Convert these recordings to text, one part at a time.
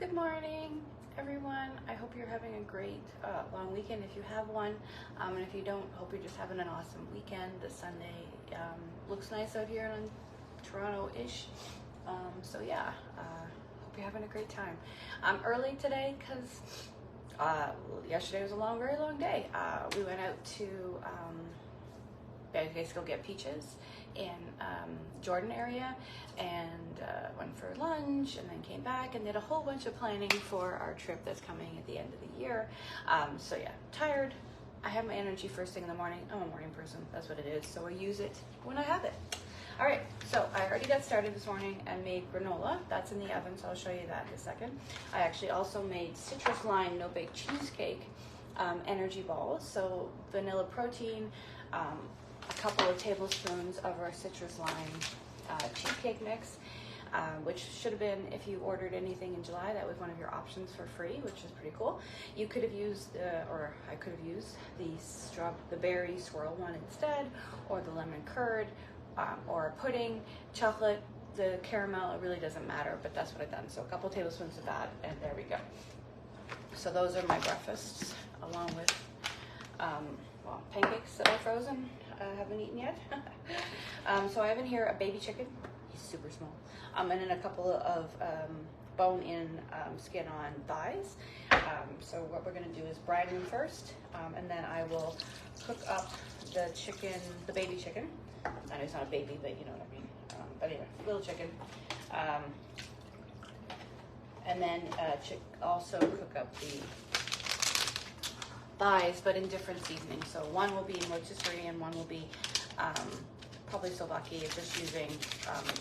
Good morning, everyone. I hope you're having a great long weekend if you have one. And if you don't, hope you're just having an awesome weekend. The Sunday looks nice out here in Toronto-ish. So yeah, hope you're having a great time. I'm early today because yesterday was a very long day. We went out to basically go get peaches in Jordan area and went for lunch and then came back and did a whole bunch of planning for our trip that's coming at the end of the year. So yeah, tired. I have my energy first thing in the morning. I'm a morning person, that's what it is. So I use it when I have it. All right, so I already got started this morning and made granola. That's in the oven, so I'll show you that in a second. I actually also made citrus lime no-bake cheesecake energy balls. So vanilla protein, a couple of tablespoons of our citrus lime cheesecake mix, which should have been, if you ordered anything in July, that was one of your options for free, which is pretty cool. You could have used, or I could have used the berry swirl one instead, or the lemon curd, or a pudding, chocolate, the caramel, it really doesn't matter, but that's what I've done. So a couple tablespoons of that, and there we go. So those are my breakfasts, along with pancakes that are frozen. I haven't eaten yet. So I have in here a baby chicken. He's super small. And then a couple of bone-in skin-on thighs. So what we're going to do is brine them first, and then I will cook up the chicken, the baby chicken. I know it's not a baby, but you know what I mean. But anyway, little chicken. And then also cook up the thighs, but in different seasonings. So one will be rotisserie and one will be probably Souvlaki, just using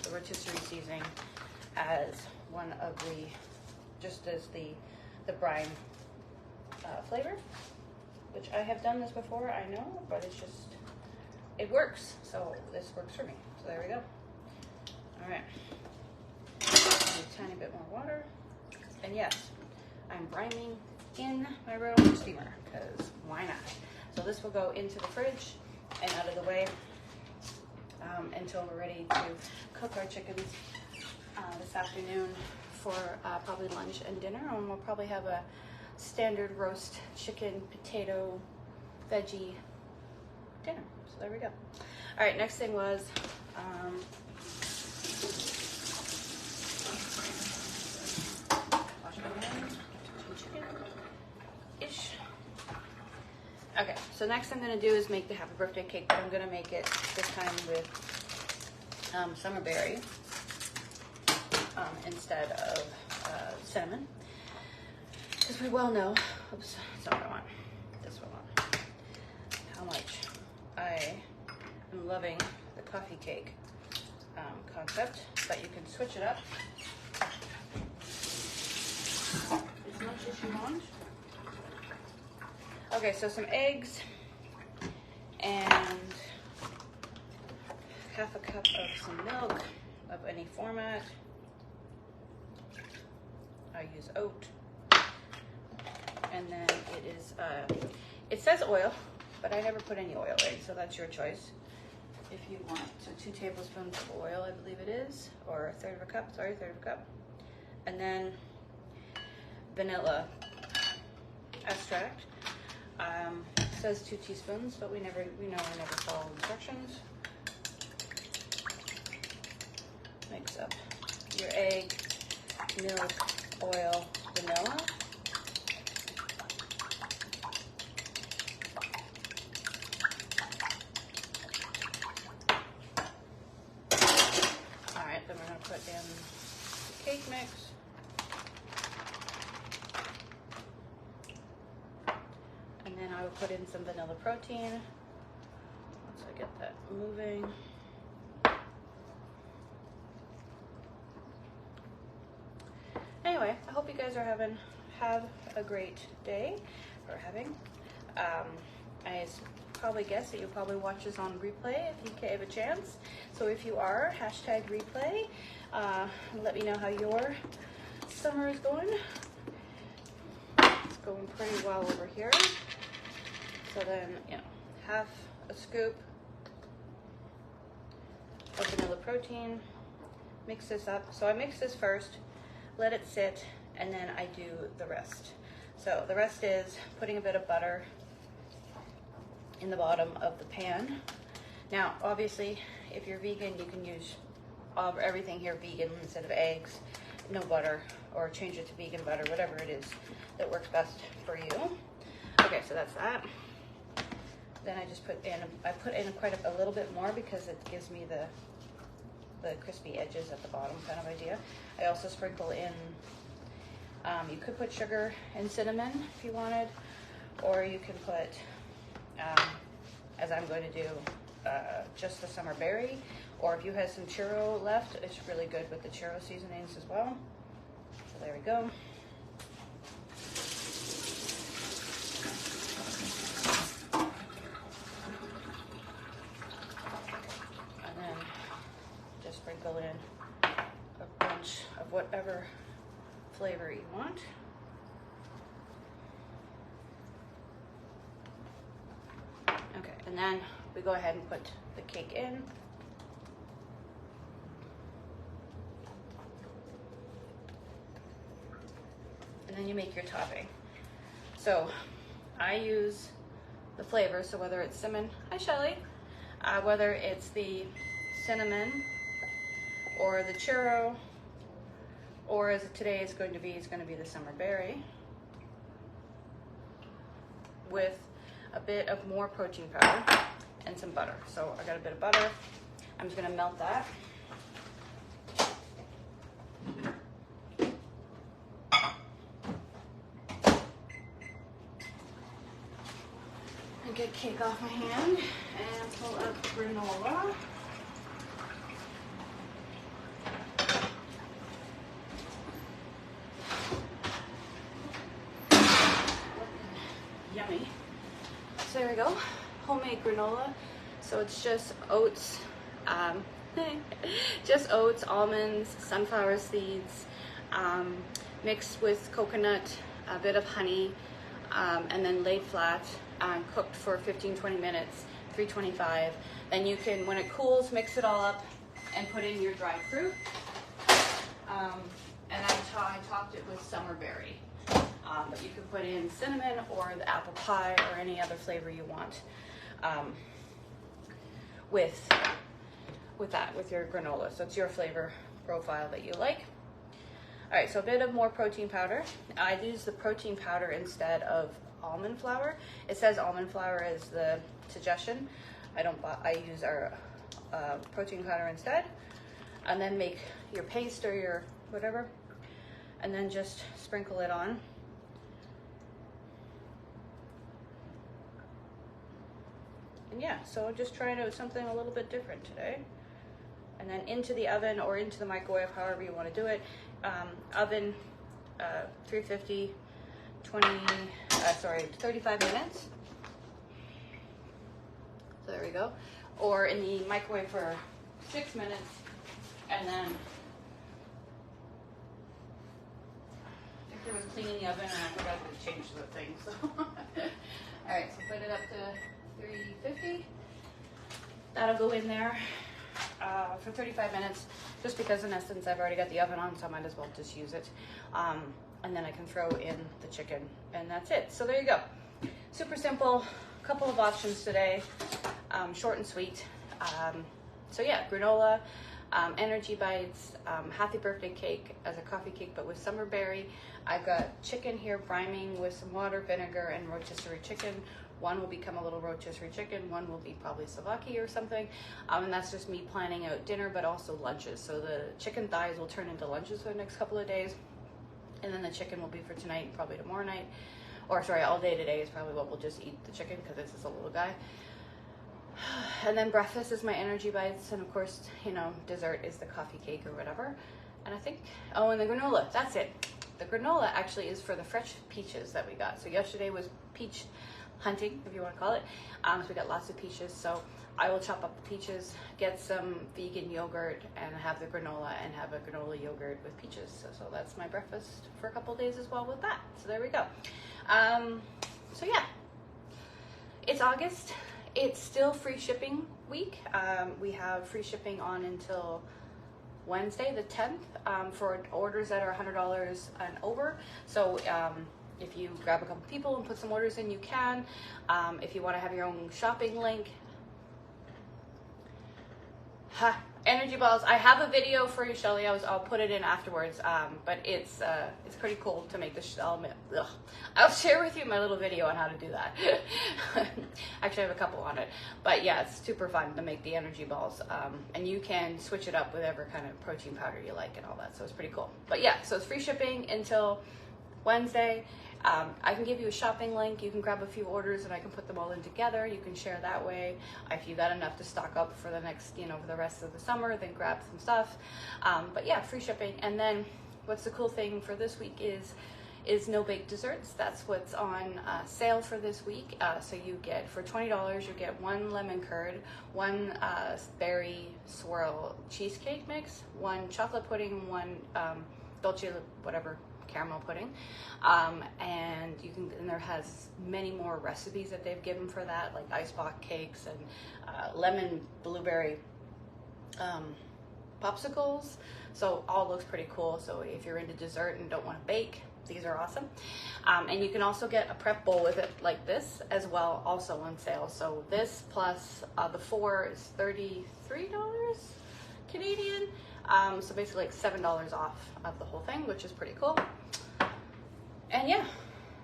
the rotisserie seasoning as one of the, just as the brine flavor, which I have done this before, I know, but it's just, it works. So this works for me. So there we go. All right. A tiny bit more water. And yes, I'm brining in my rotary steamer, because why not? So this will go into the fridge and out of the way until we're ready to cook our chickens this afternoon for probably lunch and dinner. And we'll probably have a standard roast chicken, potato, veggie dinner. So there we go. All right, next thing was wash my hands, chicken-ish. Okay, so next I'm going to do is make the happy birthday cake, but I'm going to make it this time with Summerberry instead of cinnamon, because we well know, oops, that's not what I want, this one, how much I am loving the coffee cake concept, but you can switch it up as much as you want. Okay, so some eggs and half a cup of some milk of any format. I use oat. And then it is, it says oil, but I never put any oil in, so that's your choice. If you want, so 2 tablespoons of oil, I believe it is, or a third of a cup, And then vanilla extract. It says 2 teaspoons, but we know we never follow instructions. Mix up your egg, milk, oil, vanilla. All right, then we're gonna put in the cake mix. And then I will put in some vanilla protein once I get that moving. Anyway, I hope you guys are have a great day, or having. I probably guess that you'll probably watch this on replay if you have a chance. So if you are, hashtag replay. Let me know how your summer is going. It's going pretty well over here. So then, half a scoop of vanilla protein. Mix this up. So I mix this first, let it sit, and then I do the rest. So the rest is putting a bit of butter in the bottom of the pan. Now, obviously, if you're vegan, you can use everything here vegan instead of eggs, no butter, or change it to vegan butter, whatever it is that works best for you. Okay, so that's that. Then I just put in, I put in quite a little bit more because it gives me the crispy edges at the bottom kind of idea. I also sprinkle in, you could put sugar and cinnamon if you wanted, or you can put, as I'm going to do, just the Summerberry, or if you had some churro left, it's really good with the churro seasonings as well. So there we go. And then just sprinkle in a bunch of whatever flavor you want. Okay, and then we go ahead and put the cake in. And then you make your topping. So I use the flavor, so whether it's cinnamon, hi Shelly, whether it's the cinnamon or the churro, or as today it's going to be the Summerberry with a bit of more protein powder and some butter. So I got a bit of butter. I'm just gonna melt that. And get cake off my hand and pull up granola. Yummy. So there we go, homemade granola. So it's just oats, just oats, almonds, sunflower seeds, mixed with coconut, a bit of honey, and then laid flat, cooked for 15-20 minutes, 325. Then you can, when it cools, mix it all up and put in your dried fruit. And I topped it with Summerberry. But you can put in cinnamon or the apple pie or any other flavor you want with your granola. So it's your flavor profile that you like. All right, so a bit of more protein powder. I use the protein powder instead of almond flour. It says almond flour is the suggestion. I use our protein powder instead. And then make your paste or your whatever, and then just sprinkle it on. And yeah, so just trying out something a little bit different today. And then into the oven or into the microwave, however you want to do it. Oven, 350, 35 minutes. So there we go. Or in the microwave for 6 minutes, and then I think there was cleaning the oven and I forgot to change the thing. So all right, so put it up to 350. That'll go in there for 35 minutes, just because in essence I've already got the oven on, so I might as well just use it. And then I can throw in the chicken, and that's it. So there you go. Super simple, couple of options today, short and sweet. So yeah, granola, energy bites, happy birthday cake as a coffee cake, but with Summerberry. I've got chicken here briming with some water, vinegar, and rotisserie chicken. One will become a little rotisserie chicken, one will be probably souvlaki or something. And that's just me planning out dinner, but also lunches. So the chicken thighs will turn into lunches for the next couple of days. And then the chicken will be for tonight and probably tomorrow night. Or sorry, all day today is probably what we'll just eat the chicken, because this is a little guy. And then breakfast is my energy bites, and of course, you know, dessert is the coffee cake or whatever. And I think, oh, and the granola, that's it. The granola actually is for the fresh peaches that we got. So yesterday was peach hunting, if you want to call it. So we got lots of peaches. So I will chop up the peaches, get some vegan yogurt, and have the granola, and have a granola yogurt with peaches. So that's my breakfast for a couple of days as well with that. So there we go. So yeah, it's August. It's still free shipping week. We have free shipping on until Wednesday the 10th for orders that are $100 and over. So if you grab a couple people and put some orders in, you can. If you want to have your own shopping link. Energy balls. I have a video for you, Shelly. I'll put it in afterwards. But it's pretty cool to make this. I'll share with you my little video on how to do that. Actually, I have a couple on it. But yeah, it's super fun to make the energy balls. And you can switch it up with whatever kind of protein powder you like and all that. So it's pretty cool. But yeah, so it's free shipping until Wednesday. I can give you a shopping link. You can grab a few orders and I can put them all in together. You can share that way. If you got enough to stock up for the next, for the rest of the summer, then grab some stuff. But yeah, free shipping. And then what's the cool thing for this week is no bake desserts. That's what's on sale for this week. So you get, for $20, you get one lemon curd, one berry swirl cheesecake mix, one chocolate pudding, one dolce whatever caramel pudding, and there has many more recipes that they've given for that, like ice block cakes and lemon blueberry popsicles. So all looks pretty cool. So if you're into dessert and don't want to bake, these are awesome. And you can also get a prep bowl with it like this as well, also on sale. So this plus the 4 is $33 Canadian. So basically like $7 off of the whole thing, which is pretty cool. And yeah,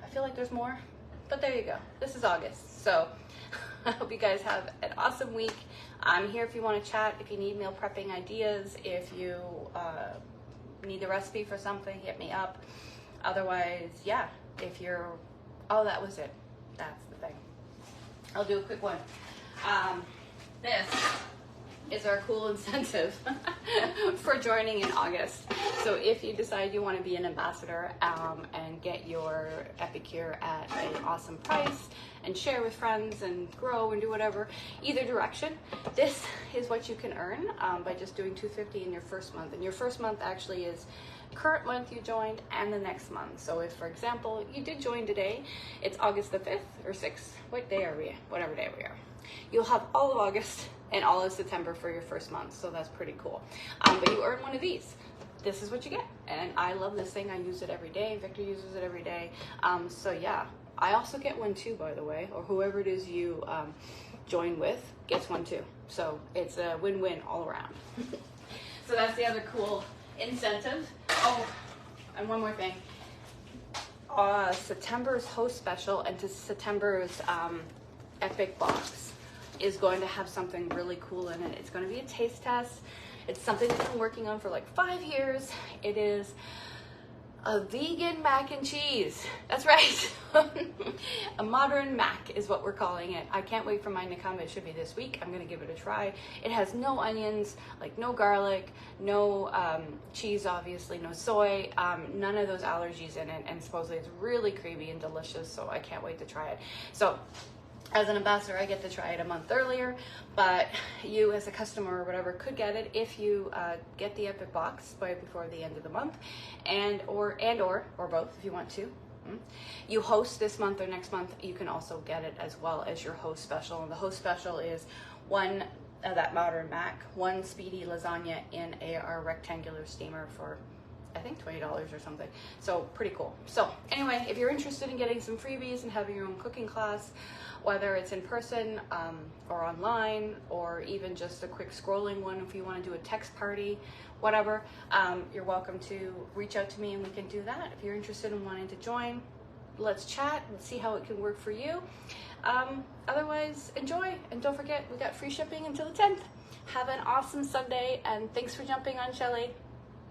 I feel like there's more, but there you go. This is August. So I hope you guys have an awesome week. I'm here if you want to chat, if you need meal prepping ideas, if you need a recipe for something, hit me up. Otherwise, yeah, if you're, oh, that was it. That's the thing. I'll do a quick one. This is our cool incentive for joining in August. So if you decide you want to be an ambassador and get your epicure at an awesome price and share with friends and grow and do whatever, either direction, this is what you can earn by just doing $250 in your first month. And your first month actually is current month you joined and the next month. So if, for example, you did join today, it's August the 5th or 6th. What day are we? Whatever day we are. You'll have all of August and all of September for your first month, so that's pretty cool. But you earn one of these. This is what you get, and I love this thing. I use it every day. Victor uses it every day. So yeah, I also get one too, by the way, or whoever it is you join with gets one too. So it's a win-win all around. So that's the other cool incentive. Oh, and one more thing. September's host special and to September's Epic Box is going to have something really cool in it. It's going to be a taste test. It's something I've been working on for like 5 years. It is a vegan mac and cheese. That's right. A modern mac is what we're calling it. I can't wait for mine to come. It should be this week. I'm going to give it a try. It has no onions, like no garlic, no cheese, obviously, no soy, none of those allergies in it. And supposedly it's really creamy and delicious. So I can't wait to try it. So as an ambassador, I get to try it a month earlier, but you as a customer or whatever could get it if you get the Epic Box before the end of the month, or both if you want to. You host this month or next month, you can also get it as well as your host special. And the host special is one that modern mac, one speedy lasagna in a rectangular steamer for I think $20 or something. So pretty cool. So anyway, if you're interested in getting some freebies and having your own cooking class, whether it's in person or online, or even just a quick scrolling one if you want to do a text party, whatever, you're welcome to reach out to me and we can do that. If you're interested in wanting to join, let's chat and see how it can work for you. Otherwise, enjoy, and don't forget, we got free shipping until the 10th. Have an awesome Sunday, and thanks for jumping on, Shelly.